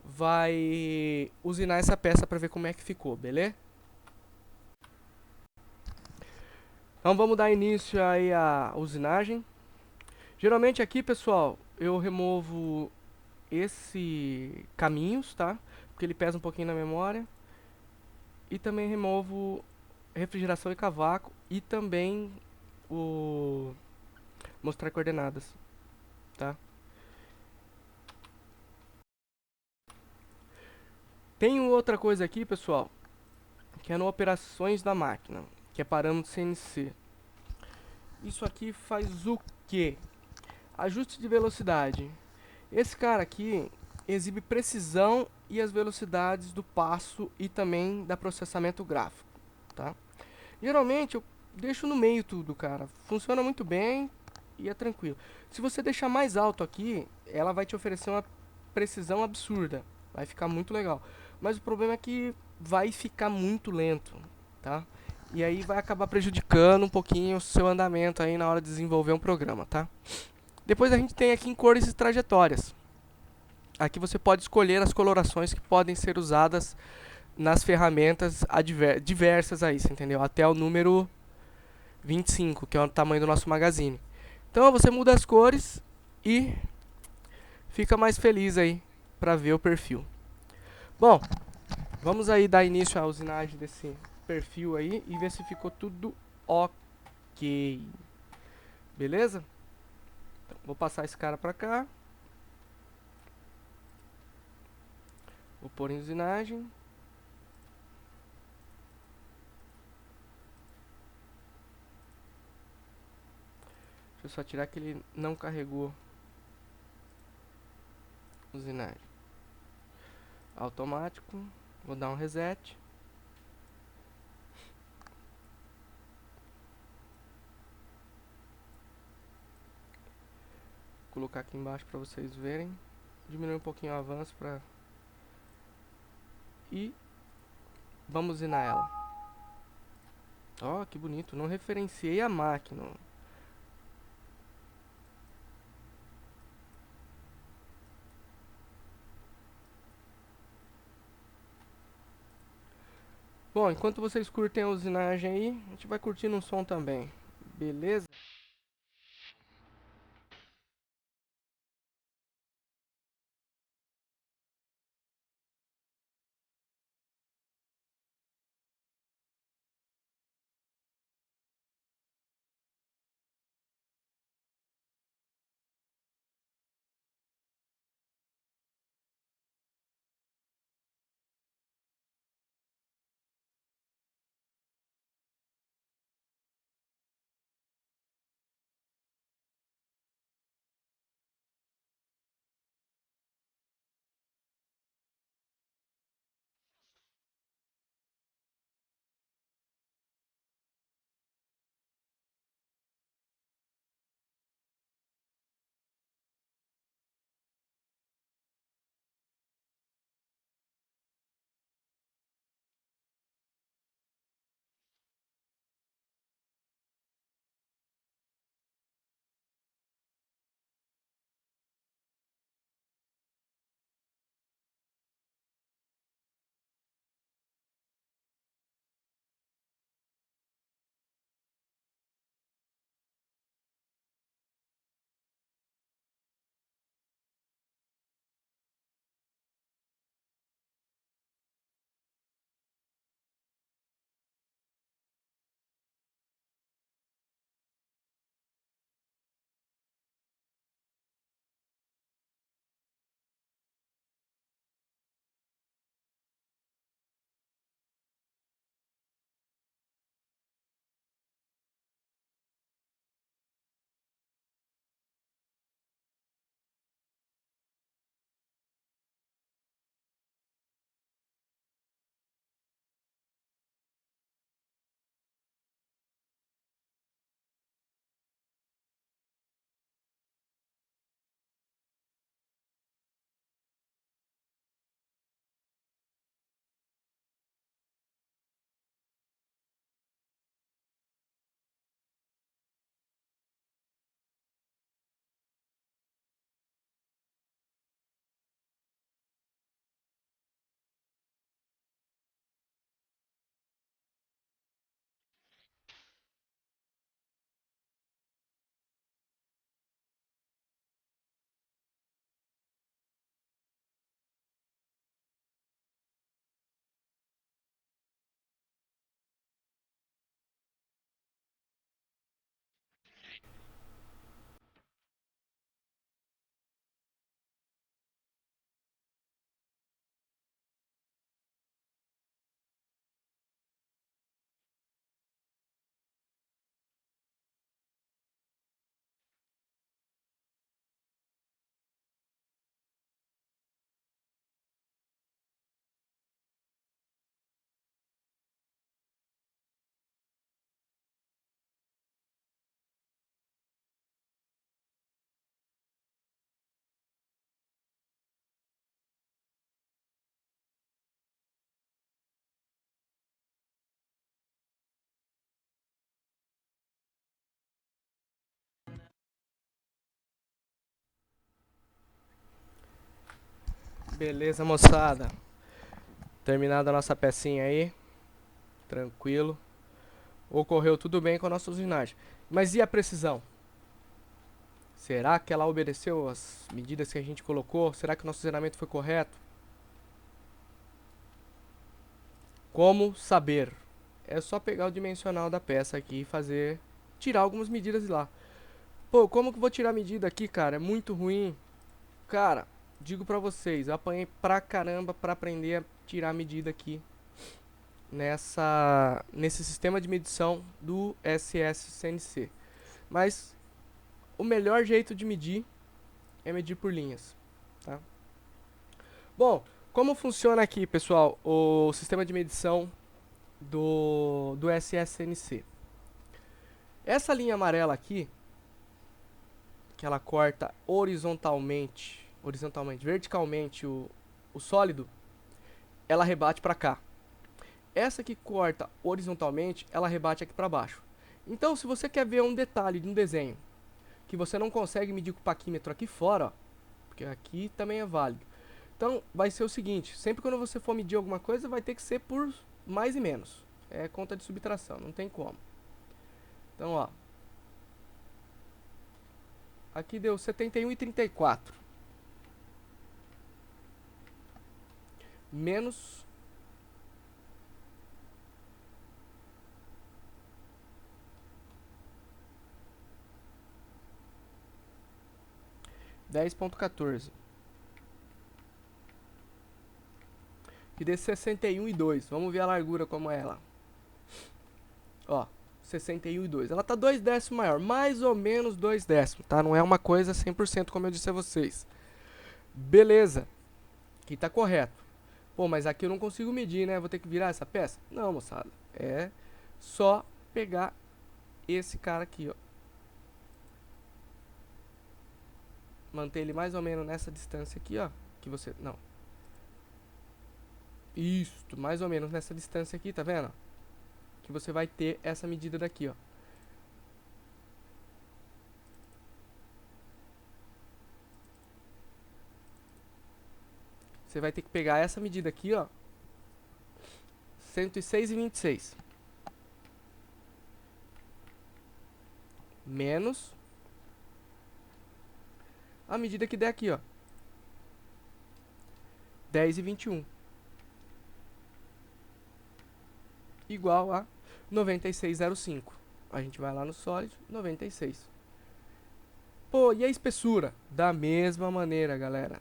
vai usinar essa peça para ver como é que ficou, beleza? Então vamos dar início aí à usinagem. Geralmente aqui, pessoal, eu removo esse caminhos, tá? Porque ele pesa um pouquinho na memória. E também removo refrigeração e cavaco e também o mostrar coordenadas, tá? Tem outra coisa aqui, pessoal, que é no operações da máquina, que é parâmetro CNC. Isso aqui faz o quê? Ajuste de velocidade. Esse cara aqui exibe precisão e as velocidades do passo e também da processamento gráfico, tá? Geralmente eu deixo no meio tudo, cara. Funciona muito bem e é tranquilo. Se você deixar mais alto aqui, ela vai te oferecer uma precisão absurda. Vai ficar muito legal. Mas o problema é que vai ficar muito lento, tá? E aí vai acabar prejudicando um pouquinho o seu andamento aí na hora de desenvolver um programa, tá? Depois a gente tem aqui em cores e trajetórias. Aqui você pode escolher as colorações que podem ser usadas nas ferramentas diversas aí, você entendeu? Até o número 25, que é o tamanho do nosso magazine. Então você muda as cores e fica mais feliz aí para ver o perfil. Bom, vamos aí dar início à usinagem desse perfil aí e ver se ficou tudo ok. Beleza? Então, vou passar esse cara para cá. Vou pôr em usinagem. Deixa eu só tirar que ele não carregou usinagem. Automático. Vou dar um reset. Vou colocar aqui embaixo para vocês verem. Diminuir um pouquinho o avanço para... E vamos usinar ela. Ó, que bonito. Não referenciei a máquina. Bom, enquanto vocês curtem a usinagem aí, a gente vai curtindo um som também. Beleza? Beleza, moçada. Terminada a nossa pecinha aí. Tranquilo. Ocorreu tudo bem com a nossa usinagem. Mas e a precisão? Será que ela obedeceu as medidas que a gente colocou? Será que o nosso zeramiento foi correto? Como saber? É só pegar o dimensional da peça aqui e fazer... tirar algumas medidas de lá. Pô, como que eu vou tirar a medida aqui, cara? É muito ruim. Cara, digo pra vocês, eu apanhei pra caramba pra aprender a tirar a medida aqui nesse sistema de medição do SS-CNC. Mas o melhor jeito de medir é medir por linhas, tá? Bom, como funciona aqui, pessoal, o sistema de medição do SS-CNC? Essa linha amarela aqui, que ela corta verticalmente o sólido, ela rebate para cá. Essa que corta horizontalmente, ela rebate aqui para baixo. Então, se você quer ver um detalhe de um desenho que você não consegue medir com o paquímetro aqui fora, ó, porque aqui também é válido. Então, vai ser o seguinte, sempre quando você for medir alguma coisa, vai ter que ser por mais e menos. É conta de subtração, não tem como. Então, ó. Aqui deu 71,34. Menos 10,14. Que dê 61,2. Vamos ver a largura como é ela. Ó, 61,2. Ela tá 2 décimos maior, mais ou menos 2 décimos, tá? Não é uma coisa 100% como eu disse a vocês. Beleza. Aqui tá correto. Pô, mas aqui eu não consigo medir, né? Vou ter que virar essa peça? Não, moçada. É só pegar esse cara aqui, ó. Manter ele mais ou menos nessa distância aqui, ó. Que você... Não. Isso, mais ou menos nessa distância aqui, tá vendo? Que você vai ter essa medida daqui, ó. Você vai ter que pegar essa medida aqui, ó. 106,26. Menos a medida que der aqui, ó. 10,21. Igual a 96,05. A gente vai lá no sólido, 96. Pô, e a espessura? Da mesma maneira, galera.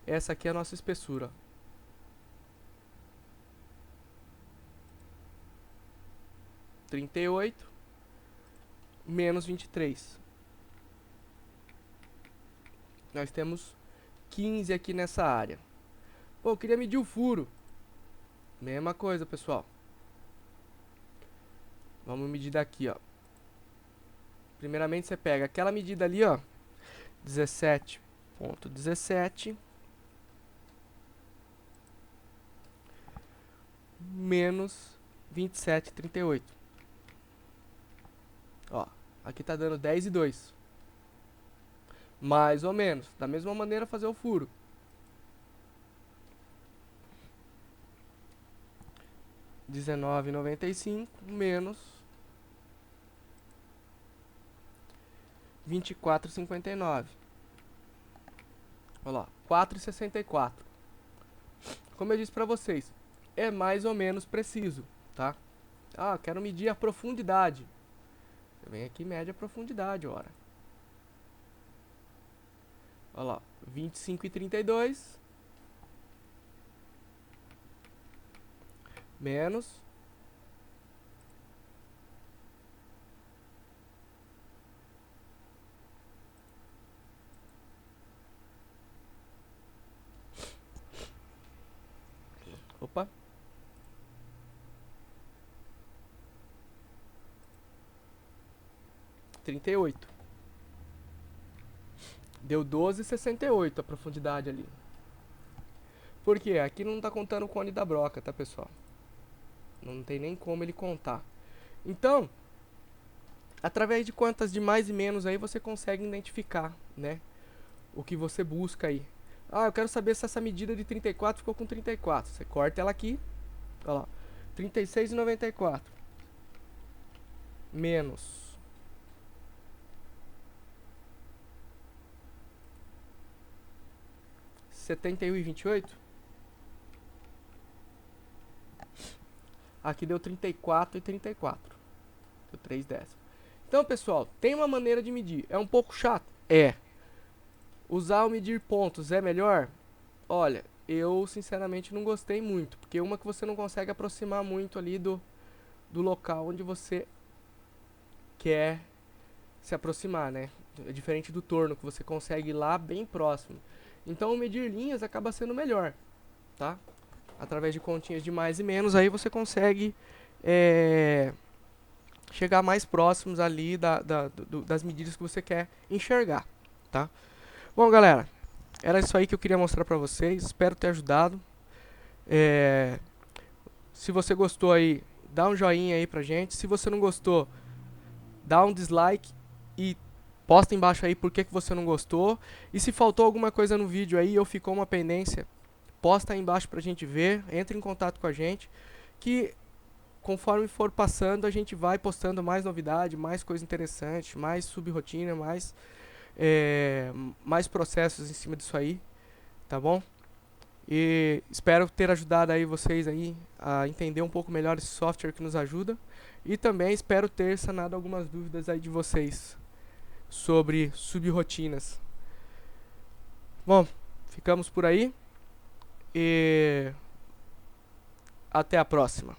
Essa aqui é a nossa espessura. Ó. 38 menos 23. Nós temos 15 aqui nessa área. Pô, eu queria medir o furo. Mesma coisa, pessoal. Vamos medir daqui, ó. Primeiramente você pega aquela medida ali, ó. 17,17 menos 27,38. Ó, aqui tá dando 10,2. Mais ou menos. Da mesma maneira fazer o furo. R$19,95 menos 24,59. Olha lá, 4,64. Como eu disse pra vocês, é mais ou menos preciso, tá? Ah, quero medir a profundidade. Você vem aqui e mede a profundidade, ora. Olha lá, 25,32 menos 38. Deu 12,68 a profundidade ali. Por quê? Aqui não tá contando o cone da broca, tá, pessoal? Não tem nem como ele contar. Então, através de contas de mais e menos aí, você consegue identificar, né? O que você busca aí. Ah, eu quero saber se essa medida de 34 ficou com 34. Você corta ela aqui, olha lá, 36,94 menos 71,28. Aqui deu 34,34. Deu 3 décimos. Então, pessoal, tem uma maneira de medir. É um pouco chato? É. Usar o medir pontos é melhor? Olha, eu sinceramente não gostei muito, porque uma que você não consegue aproximar muito ali do local onde você quer se aproximar, né? É diferente do torno, que você consegue ir lá bem próximo. Então, o medir linhas acaba sendo melhor, tá? Através de continhas de mais e menos, aí você consegue chegar mais próximos ali das medidas que você quer enxergar, tá? Bom, galera, era isso aí que eu queria mostrar pra vocês. Espero ter ajudado. Se você gostou aí, dá um joinha aí pra gente. Se você não gostou, dá um dislike e posta embaixo aí por que você não gostou. E se faltou alguma coisa no vídeo aí ou ficou uma pendência, posta aí embaixo pra gente ver. Entre em contato com a gente, que conforme for passando, a gente vai postando mais novidade, mais coisa interessante, mais subrotina, mais processos em cima disso aí, tá bom? E espero ter ajudado aí vocês aí a entender um pouco melhor esse software que nos ajuda. E também espero ter sanado algumas dúvidas aí de vocês sobre subrotinas. Bom, ficamos por aí e até a próxima.